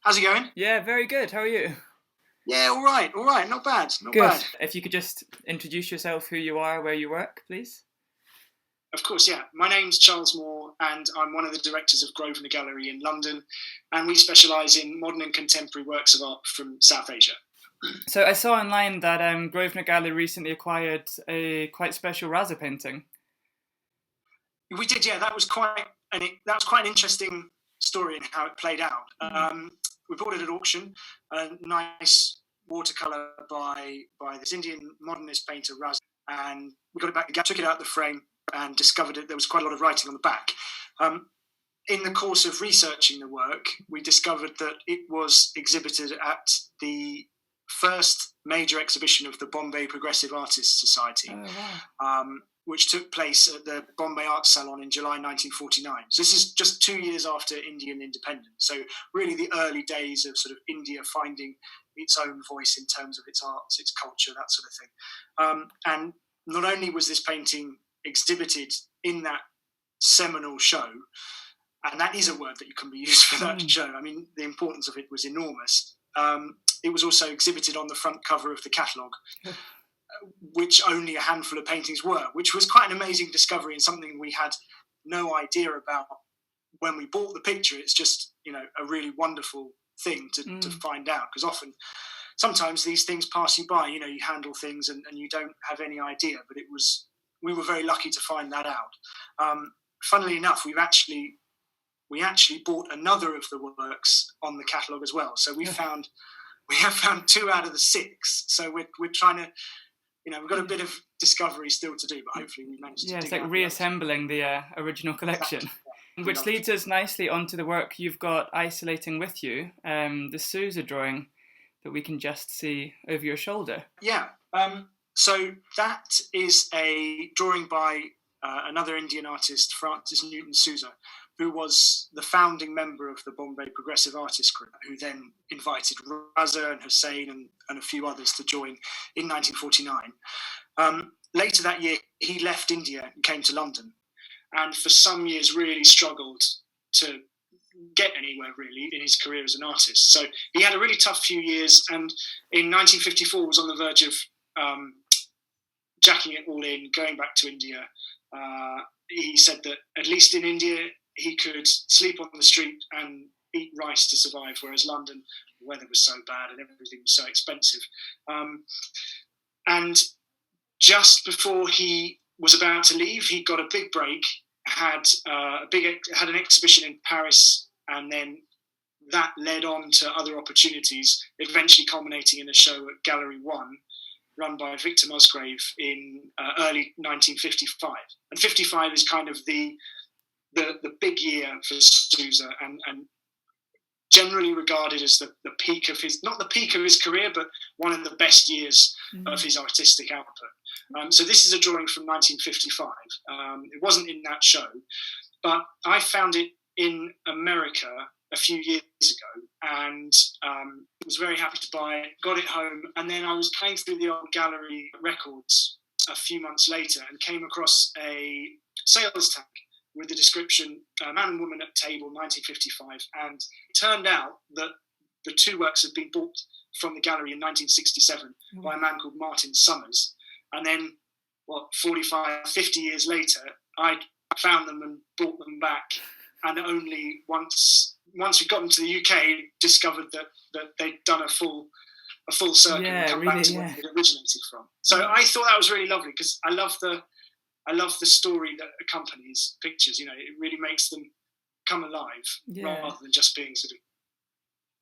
How's it going? Yeah, very good. How are you? Yeah, all right, not bad, not Good. bad. If you could just introduce yourself, who you are, where you work, please. Of course, yeah. My name's Charles Moore, and I'm one of the directors of Grosvenor Gallery in London, and we specialise in modern and contemporary works of art from South Asia. So I saw online that Grosvenor Gallery recently acquired a quite special Raza painting. We did, yeah. That was quite an interesting story in how it played out. We bought it at auction, a nice watercolour by this Indian modernist painter Raza, and we got it back. Took it out of the frame and discovered there was quite a lot of writing on the back. In the course of researching the work, we discovered that it was exhibited at the first major exhibition of the Bombay Progressive Artists Society, which took place at the Bombay Art Salon in July 1949. So this is just 2 years after Indian independence. So really the early days of sort of India finding its own voice in terms of its arts, its culture, that sort of thing. And not only was this painting exhibited in that seminal show, and that is a word that can be used for that show. I mean, the importance of it was enormous. It was also exhibited on the front cover of the catalogue, which only a handful of paintings were, which was quite an amazing discovery and something we had no idea about when we bought the picture. It's just, a really wonderful thing to find out, because sometimes these things pass you by. You handle things and you don't have any idea, but we were very lucky to find that out. Funnily enough, we actually bought another of the works on the catalogue as well. So we have found 2 out of the 6. So we're trying to, we've got a bit of discovery still to do, but hopefully we managed to. Yeah, it's like reassembling the original collection. Exactly. Which leads us nicely onto the work you've got isolating with you, the Souza drawing that we can just see over your shoulder. Yeah. So that is a drawing by another Indian artist, Francis Newton Souza, who was the founding member of the Bombay Progressive Artists Group, who then invited Raza and Hussain and a few others to join in 1949. Later that year, he left India and came to London, and for some years really struggled to get anywhere really in his career as an artist. So he had a really tough few years, and in 1954 was on the verge of jacking it all in, going back to India. He said that at least in India he could sleep on the street and eat rice to survive, whereas London, the weather was so bad and everything was so expensive. And just before he was about to leave, he got a big break, had an exhibition in Paris, and then that led on to other opportunities, eventually culminating in a show at Gallery 1, run by Victor Musgrave in early 1955. And 55 is kind of the big year for Souza, and generally regarded as the peak of not the peak of his career, but one of the best years of his artistic output. So this is a drawing from 1955. It wasn't in that show, but I found it in America a few years ago, and was very happy to buy it, got it home, and then I was playing through the old gallery records a few months later and came across a sales tag with the description, Man and Woman at Table, 1955, and it turned out that the 2 works had been bought from the gallery in 1967 by a man called Martin Summers, and then, 45, 50 years later, I found them and bought them back, and only once we got into the UK, discovered that they'd done a full circle and come back to where it originated from. So I thought that was really lovely, because I love the story that accompanies pictures. It really makes them come alive rather than just being sort of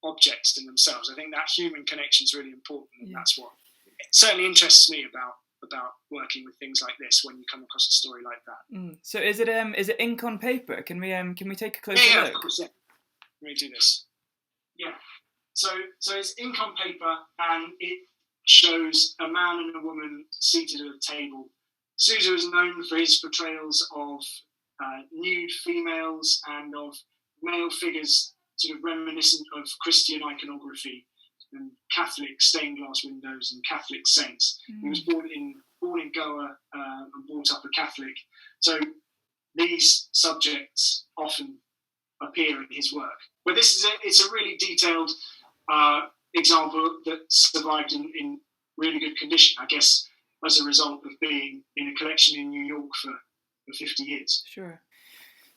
objects in themselves. I think that human connection is really important, and that's what certainly interests me about working with things like this, when you come across a story like that. So is it ink on paper? Can we take a closer look? Of course, yeah. Let me do this. Yeah. So it's ink on paper, and it shows a man and a woman seated at a table. Souza is known for his portrayals of nude females and of male figures sort of reminiscent of Christian iconography and Catholic stained glass windows and Catholic saints. He was born in Goa and brought up a Catholic. So these subjects often appear in his work. But it's a really detailed example that survived in really good condition, I guess, as a result of being in a collection in New York for 50 years. Sure.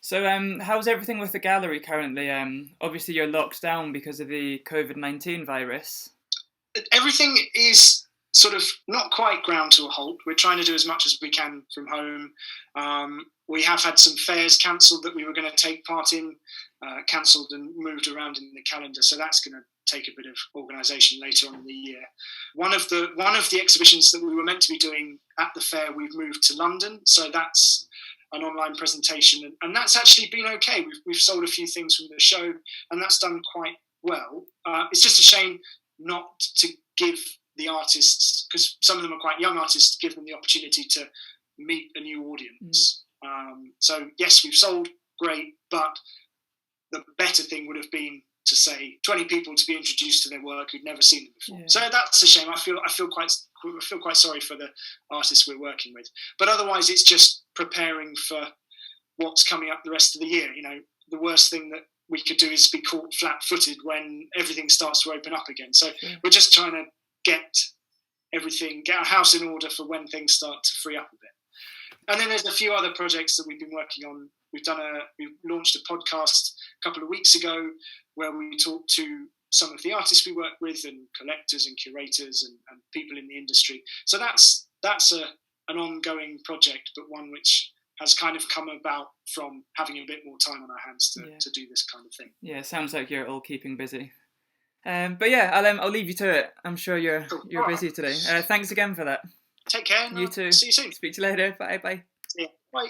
So how's everything with the gallery currently? Obviously you're locked down because of the COVID-19 virus. Everything is sort of not quite ground to a halt. We're trying to do as much as we can from home. We have had some fairs cancelled that we were going to take part in, cancelled and moved around in the calendar. So that's going to take a bit of organisation later on in the year. One of the exhibitions that we were meant to be doing at the fair, we've moved to London. So that's an online presentation, and that's actually been okay. We've sold a few things from the show, and that's done quite well. It's just a shame not to give the artists, because some of them are quite young artists, give them the opportunity to meet a new audience. So yes, we've sold, great, but the better thing would have been to say 20 people to be introduced to their work who'd never seen them before. Yeah. So that's a shame. I feel quite sorry for the artists we're working with. But otherwise, it's just preparing for what's coming up the rest of the year. You know, the worst thing that we could do is be caught flat-footed when everything starts to open up again. So we're just trying to get our house in order for when things start to free up a bit. And then there's a few other projects that we've been working on. We've launched a podcast a couple of weeks ago where we talk to some of the artists we work with and collectors and curators and people in the industry. So that's an ongoing project, but one which has kind of come about from having a bit more time on our hands to do this kind of thing. Yeah, sounds like you're all keeping busy. But yeah, I'll leave you to it. I'm sure you're busy today. Thanks again for that. Take care. You too. See you soon. Speak to you later. Bye. Yeah. Bye.